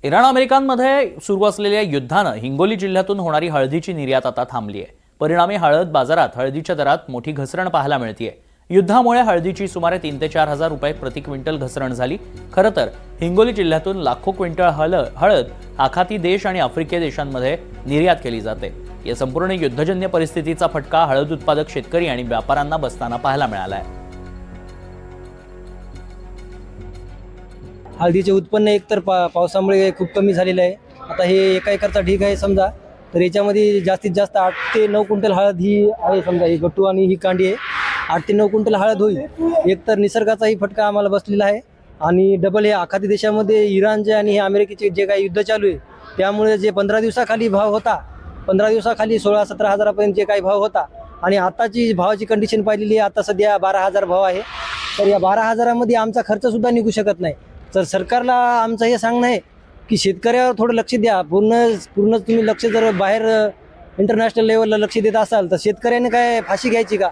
Iran अमेरिकांमध्ये सुरू असलेल्या युद्धानं हिंगोली जिल्ह्यातून होणारी हळदीची निर्यात आता थांबली आहे। परिणामी हळद बाजारात हळदीच्या दरात मोठी घसरण पाहायला मिळतेय। युद्धामुळे हळदीची सुमारे 3 ते 4 हजार रुपये प्रति क्विंटल घसरण झाली। खरं तर हिंगोली जिल्ह्यातून लाखो क्विंटल हळद आखाती देश आणि आफ्रिकी देशांमध्ये निर्यात केली जाते। या संपूर्ण युद्धजन्य परिस्थितीचा फटका हळद उत्पादक शेतकरी आणि व्यापाऱ्यांना बसताना पाहायला मिळाला आहे। हळदीचे उत्पन्न एकतर पावसामुळे खूप कमी झालेलं आहे। आता हे एका एकरचा ढीग आहे समजा, तर याच्यामध्ये जास्तीत जास्त 8 ते 9 क्विंटल हळद ही आहे समजा। ही गट्टू आणि ही कांडी आहे, 8 ते 9 क्विंटल हळद होईल। एकतर निसर्गाचाही फटका आम्हाला बसलेला आहे आणि डबल हे आखाती देशामध्ये इराणचे आणि हे अमेरिकेचे जे काही युद्ध चालू आहे त्यामुळे जे 15 दिवसाखाली भाव होता, 15 दिवसाखाली 16-17 हजारापर्यंत जे काही भाव होता आणि आताची भावाची कंडिशन पाहिलेली आहे, आता सध्या 12,000 भाव आहे। तर या 12,000मध्ये आमचा खर्च सुद्धा निघू शकत नाही। तर सरकारला आमचं हे सांगणं आहे की शेतकऱ्यावर थोडं लक्ष द्या। पूर्ण तुम्ही लक्ष जर बाहेर इंटरनॅशनल लेवलला लक्ष देत असाल तर शेतकऱ्याने काय फाशी घ्यायची का?